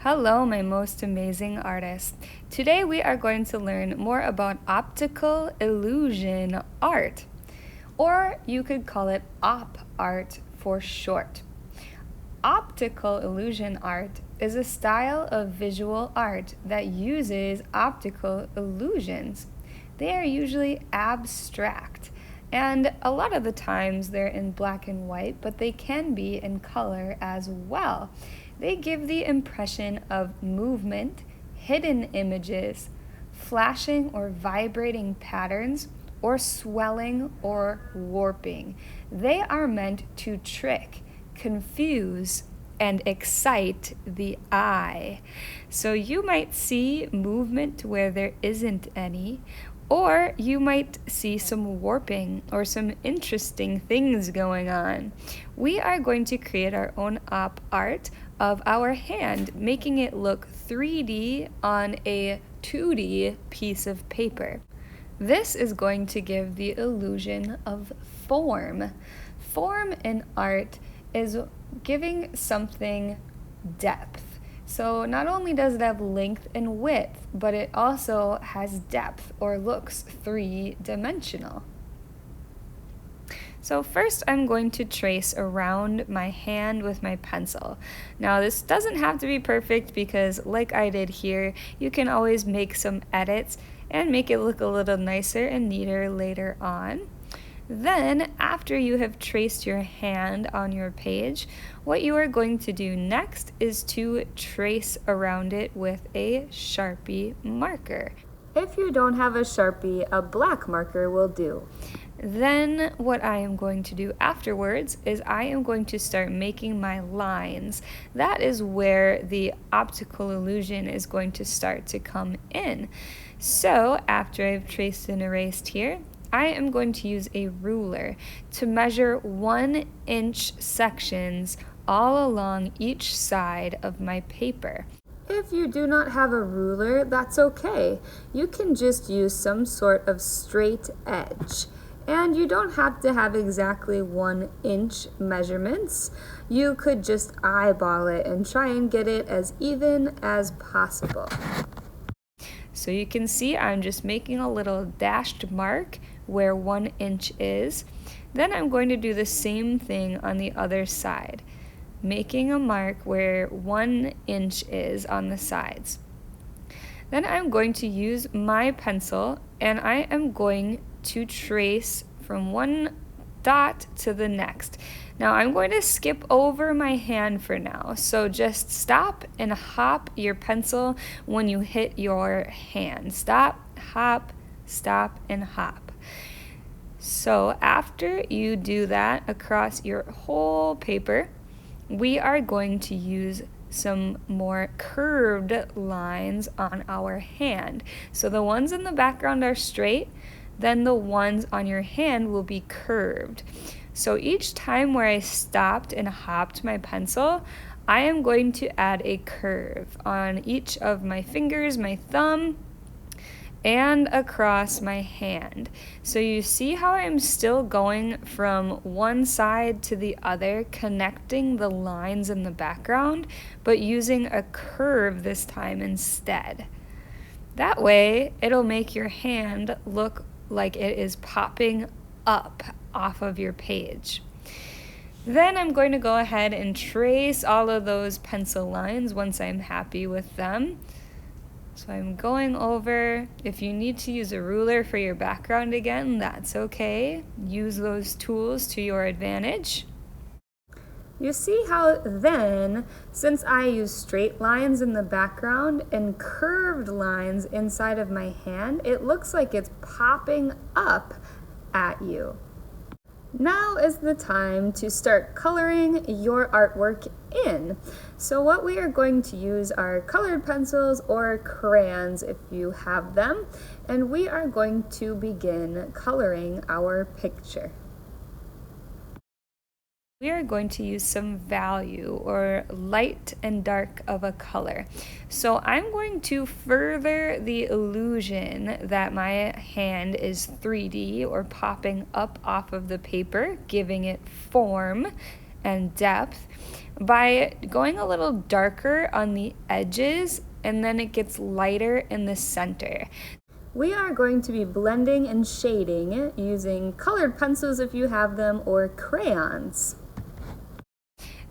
Hello, my most amazing artist. Today we are going to learn more about optical illusion art, or you could call it op art for short. Optical illusion art is a style of visual art that uses optical illusions. They are usually abstract, and a lot of the times they're in black and white, but they can be in color as well. They give the impression of movement, hidden images, flashing or vibrating patterns, or swelling or warping. They are meant to trick, confuse, and excite the eye. So you might see movement where there isn't any, or you might see some warping or some interesting things going on. We are going to create our own op art of our hand, making it look 3D on a 2D piece of paper. This is going to give the illusion of form. Form in art is giving something depth. So not only does it have length and width, but it also has depth or looks three-dimensional. So first I'm going to trace around my hand with my pencil. Now this doesn't have to be perfect because like I did here, you can always make some edits and make it look a little nicer and neater later on. Then, after you have traced your hand on your page, what you are going to do next is to trace around it with a Sharpie marker. If you don't have a Sharpie, a black marker will do. Then what I am going to do afterwards is I am going to start making my lines. That is where the optical illusion is going to start to come in. So after I've traced and erased here, I am going to use a ruler to measure 1-inch sections all along each side of my paper. If you do not have a ruler, that's okay. You can just use some sort of straight edge. And you don't have to have exactly 1-inch measurements. You could just eyeball it and try and get it as even as possible. So you can see I'm just making a little dashed mark where 1 inch is. Then I'm going to do the same thing on the other side, making a mark where 1 inch is on the sides. Then I'm going to use my pencil and I am going to trace from one dot to the next. Now I'm going to skip over my hand for now, so just stop and hop your pencil when you hit your hand. Stop, hop, stop, and hop. So after you do that across your whole paper, we are going to use some more curved lines on our hand. So the ones in the background are straight, then the ones on your hand will be curved. So each time where I stopped and hopped my pencil, I am going to add a curve on each of my fingers, my thumb, and across my hand. So you see how I'm still going from one side to the other, connecting the lines in the background, but using a curve this time instead. That way, it'll make your hand look like it is popping up off of your page. Then I'm going to go ahead and trace all of those pencil lines once I'm happy with them. So I'm going over. If you need to use a ruler for your background again, that's okay. Use those tools to your advantage. You see how then, since I use straight lines in the background and curved lines inside of my hand, it looks like it's popping up at you. Now is the time to start coloring your artwork in. So what we are going to use are colored pencils or crayons if you have them, and we are going to begin coloring our picture. We are going to use some value or light and dark of a color. So I'm going to further the illusion that my hand is 3D or popping up off of the paper, giving it form. and depth by going a little darker on the edges, and then it gets lighter in the center. We are going to be blending and shading using colored pencils if you have them, or crayons.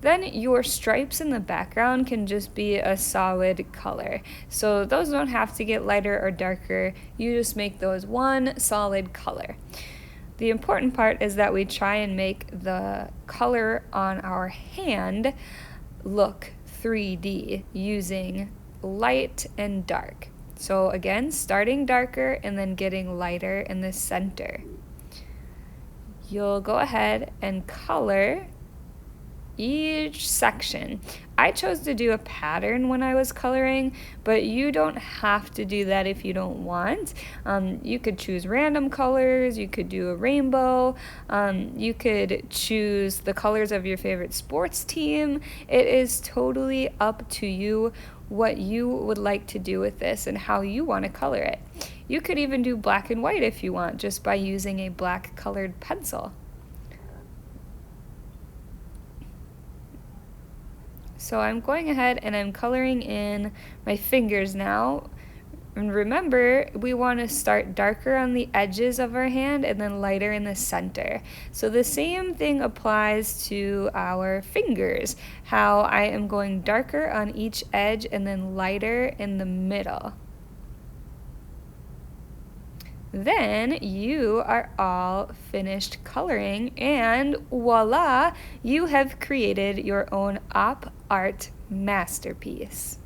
Then your stripes in the background can just be a solid color. So those don't have to get lighter or darker. You just make those one solid color. The important part is that we try and make the color on our hand look 3D using light and dark. So again, starting darker and then getting lighter in the center. You'll go ahead and color each section. I chose to do a pattern when I was coloring, but you don't have to do that if you don't want. You could choose random colors, you could do a rainbow, you could choose the colors of your favorite sports team. It is totally up to you what you would like to do with this and how you want to color it. You could even do black and white if you want, just by using a black colored pencil. So I'm going ahead and I'm coloring in my fingers now. And remember, we want to start darker on the edges of our hand and then lighter in the center. So the same thing applies to our fingers, how I am going darker on each edge and then lighter in the middle. Then you are all finished coloring, and voila, you have created your own op art masterpiece.